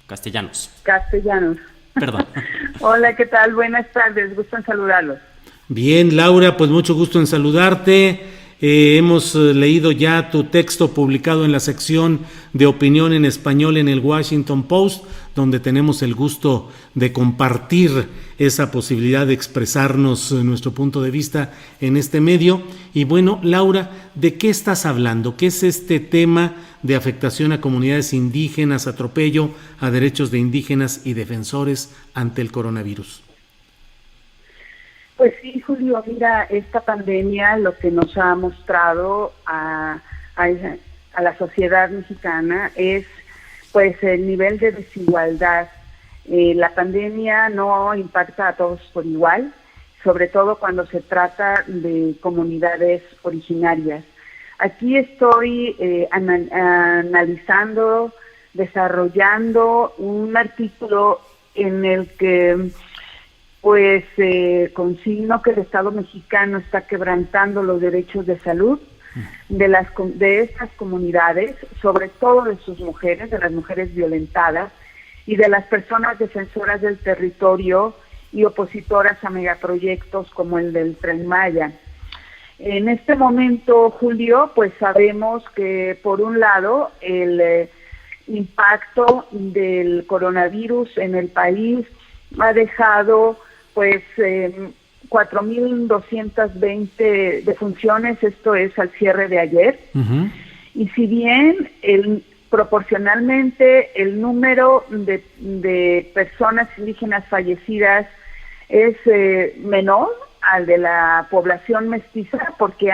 Castellanos. Castellanos. Perdón. Hola, ¿qué tal? Buenas tardes, gusto en saludarlos. Bien, Laura, pues mucho gusto en saludarte. Hemos leído ya tu texto publicado en la sección de opinión en español en el Washington Post, donde tenemos el gusto de compartir esa posibilidad de expresarnos nuestro punto de vista en este medio. Y bueno, Laura, ¿de qué estás hablando? ¿Qué es este tema de afectación a comunidades indígenas, atropello a derechos de indígenas y defensores ante el coronavirus? Pues sí, Julio, mira, esta pandemia lo que nos ha mostrado a la sociedad mexicana es pues el nivel de desigualdad. La pandemia no impacta a todos por igual, sobre todo cuando se trata de comunidades originarias. Aquí estoy analizando, desarrollando un artículo en el que pues consigno que el Estado mexicano está quebrantando los derechos de salud de estas comunidades, sobre todo de sus mujeres, de las mujeres violentadas y de las personas defensoras del territorio y opositoras a megaproyectos como el del Tren Maya. En este momento, Julio, pues sabemos que por un lado el impacto del coronavirus en el país ha dejado pues 4.220 defunciones, esto es al cierre de ayer. Uh-huh. Y si bien proporcionalmente el número de personas indígenas fallecidas es menor al de la población mestiza, porque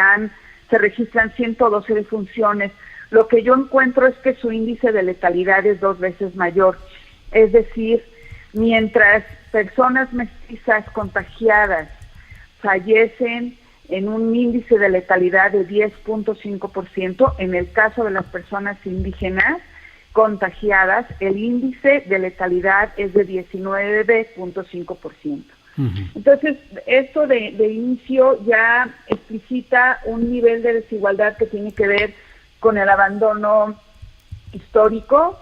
se registran 112 defunciones, lo que yo encuentro es que su índice de letalidad es 2 veces mayor. Es decir, mientras personas mestizas contagiadas fallecen en un índice de letalidad de 10.5%, en el caso de las personas indígenas contagiadas, el índice de letalidad es de 19.5%. Uh-huh. Entonces, esto de inicio ya explicita un nivel de desigualdad que tiene que ver con el abandono histórico,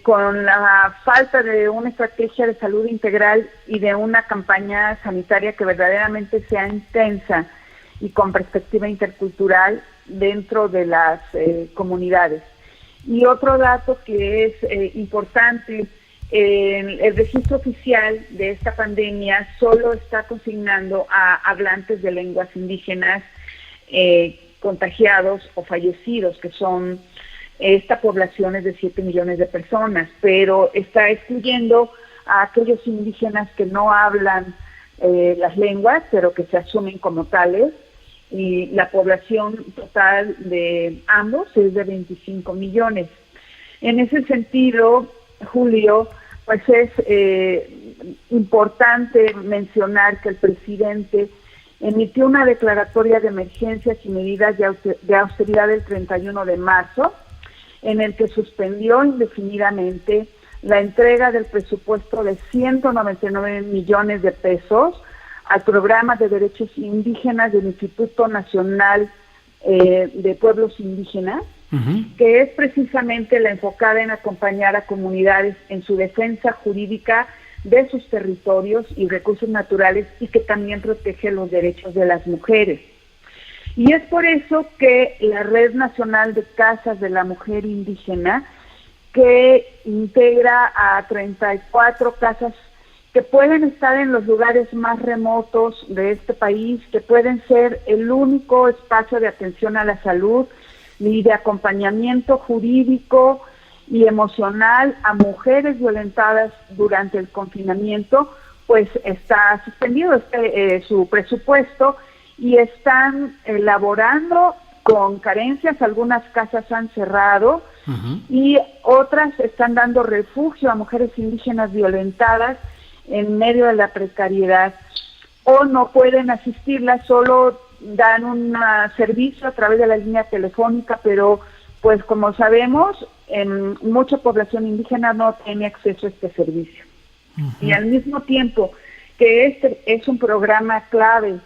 con la falta de una estrategia de salud integral y de una campaña sanitaria que verdaderamente sea intensa y con perspectiva intercultural dentro de las comunidades. Y otro dato que es importante, el registro oficial de esta pandemia solo está consignando a hablantes de lenguas indígenas contagiados o fallecidos, que son esta población es de 7 millones de personas, pero está excluyendo a aquellos indígenas que no hablan las lenguas, pero que se asumen como tales, y la población total de ambos es de 25 millones. En ese sentido, Julio, pues es importante mencionar que el presidente emitió una declaratoria de emergencias y medidas de austeridad el 31 de marzo, en el que suspendió indefinidamente la entrega del presupuesto de 199 millones de pesos al programa de derechos indígenas del Instituto Nacional de Pueblos Indígenas, uh-huh, que es precisamente la enfocada en acompañar a comunidades en su defensa jurídica de sus territorios y recursos naturales, y que también protege los derechos de las mujeres. Y es por eso que la Red Nacional de Casas de la Mujer Indígena, que integra a 34 casas que pueden estar en los lugares más remotos de este país, que pueden ser el único espacio de atención a la salud y de acompañamiento jurídico y emocional a mujeres violentadas durante el confinamiento, pues está suspendido su presupuesto, y están elaborando con carencias. Algunas casas han cerrado, uh-huh, y otras están dando refugio a mujeres indígenas violentadas en medio de la precariedad, o no pueden asistirlas, solo dan un servicio a través de la línea telefónica, pero pues como sabemos, mucha población indígena no tiene acceso a este servicio. Uh-huh. Y al mismo tiempo que este es un programa clave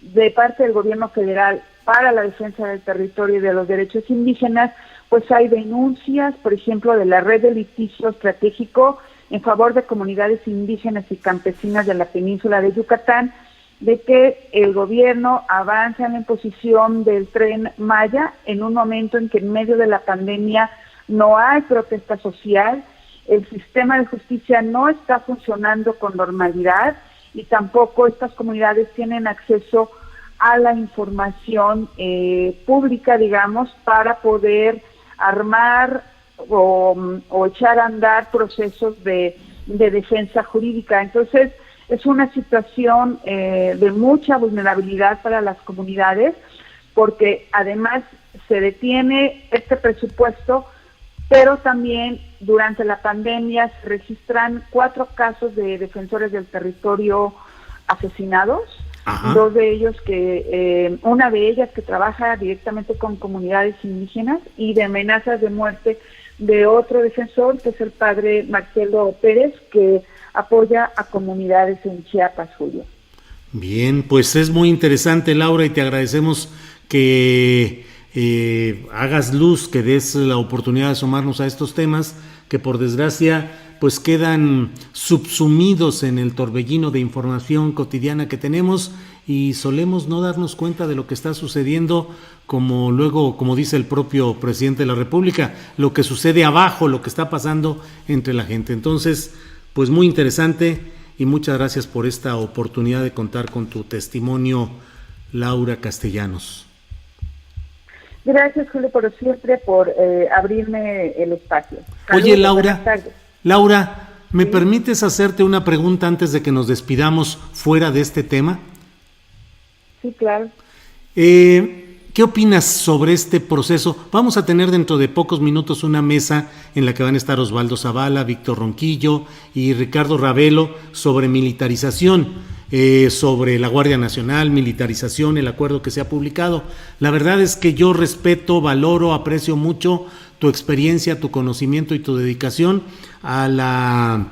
de parte del gobierno federal para la defensa del territorio y de los derechos indígenas, pues hay denuncias, por ejemplo, de la Red de Litigio Estratégico en favor de comunidades indígenas y campesinas de la península de Yucatán, de que el gobierno avanza en la imposición del Tren Maya en un momento en que en medio de la pandemia no hay protesta social, el sistema de justicia no está funcionando con normalidad y tampoco estas comunidades tienen acceso a la información pública, digamos, para poder armar o echar a andar procesos de defensa jurídica. Entonces, es una situación de mucha vulnerabilidad para las comunidades, porque además se detiene este presupuesto, pero también durante la pandemia se registran 4 casos de defensores del territorio asesinados. Ajá. 2 de ellos una de ellas que trabaja directamente con comunidades indígenas, y de amenazas de muerte de otro defensor, que es el padre Marcelo Pérez, que apoya a comunidades en Chiapas, Julio. Bien, pues es muy interesante, Laura, y te agradecemos que hagas luz, que des la oportunidad de asomarnos a estos temas que por desgracia pues quedan subsumidos en el torbellino de información cotidiana que tenemos y solemos no darnos cuenta de lo que está sucediendo, como luego, como dice el propio presidente de la República, lo que sucede abajo, lo que está pasando entre la gente. Entonces, pues muy interesante y muchas gracias por esta oportunidad de contar con tu testimonio, Laura Castellanos. Gracias, Julio, por siempre, por abrirme el espacio. Saludos. Oye, Laura, ¿me permites hacerte una pregunta antes de que nos despidamos fuera de este tema? Sí, claro. ¿Qué opinas sobre este proceso? Vamos a tener dentro de pocos minutos una mesa en la que van a estar Osvaldo Zavala, Víctor Ronquillo y Ricardo Ravelo sobre militarización, sobre la Guardia Nacional, militarización, el acuerdo que se ha publicado. La verdad es que yo respeto, valoro, aprecio mucho tu experiencia, tu conocimiento y tu dedicación al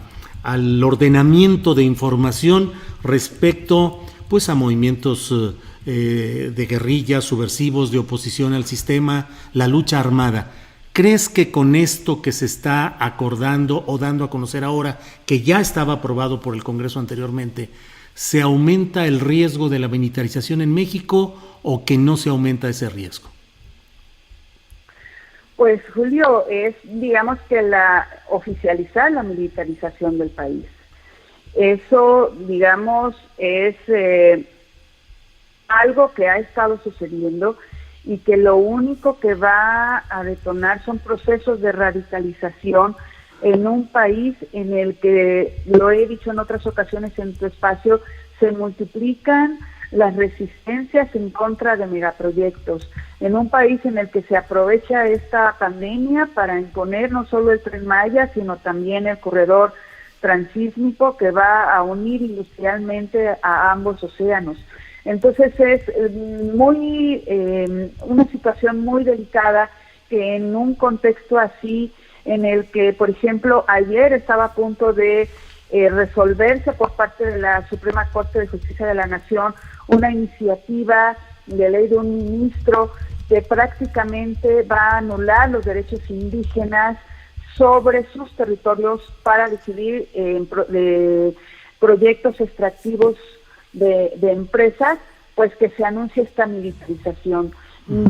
ordenamiento de información respecto pues a movimientos de guerrillas, subversivos, de oposición al sistema, la lucha armada. ¿Crees que con esto que se está acordando o dando a conocer ahora, que ya estaba aprobado por el Congreso anteriormente, se aumenta el riesgo de la militarización en México o que no se aumenta ese riesgo? Pues, Julio, es, digamos que oficializar la militarización del país. Eso, digamos, es algo que ha estado sucediendo y que lo único que va a detonar son procesos de radicalización en un país en el que, lo he dicho en otras ocasiones en tu espacio, se multiplican las resistencias en contra de megaproyectos, en un país en el que se aprovecha esta pandemia para imponer no solo el Tren Maya, sino también el corredor transísmico que va a unir industrialmente a ambos océanos. Entonces es una situación muy delicada que en un contexto así, en el que, por ejemplo, ayer estaba a punto de resolverse por parte de la Suprema Corte de Justicia de la Nación una iniciativa de ley de un ministro que prácticamente va a anular los derechos indígenas sobre sus territorios para decidir de proyectos extractivos de empresas, pues que se anuncie esta militarización.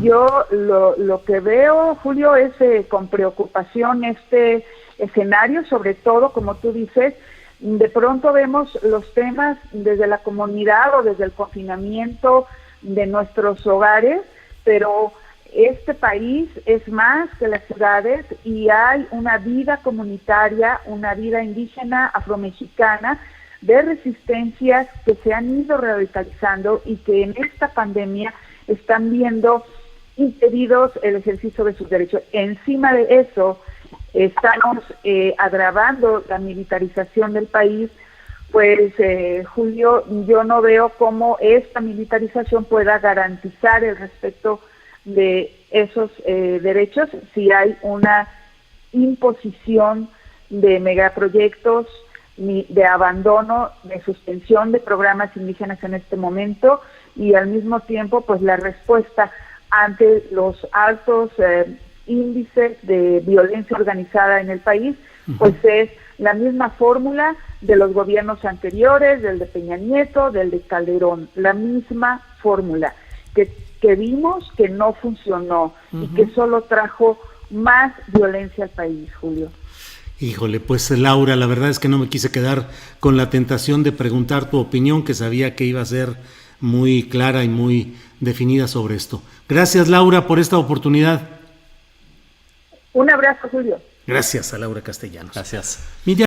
Yo lo que veo, Julio, es con preocupación este escenario, sobre todo, como tú dices, de pronto vemos los temas desde la comunidad o desde el confinamiento de nuestros hogares, pero este país es más que las ciudades y hay una vida comunitaria, una vida indígena, afromexicana, de resistencias que se han ido radicalizando y que en esta pandemia están viendo impedidos el ejercicio de sus derechos. Encima de eso, estamos agravando la militarización del país, pues Julio, yo no veo cómo esta militarización pueda garantizar el respeto de esos derechos si hay una imposición de megaproyectos, de abandono, de suspensión de programas indígenas en este momento y al mismo tiempo pues la respuesta ante los altos índices de violencia organizada en el país, pues es la misma fórmula de los gobiernos anteriores, del de Peña Nieto, del de Calderón, la misma fórmula que vimos que no funcionó y que solo trajo más violencia al país, Julio. Híjole, pues Laura, la verdad es que no me quise quedar con la tentación de preguntar tu opinión, que sabía que iba a ser muy clara y muy definida sobre esto. Gracias, Laura, por esta oportunidad. Un abrazo, Julio. Gracias a Laura Castellanos. Gracias. Miriam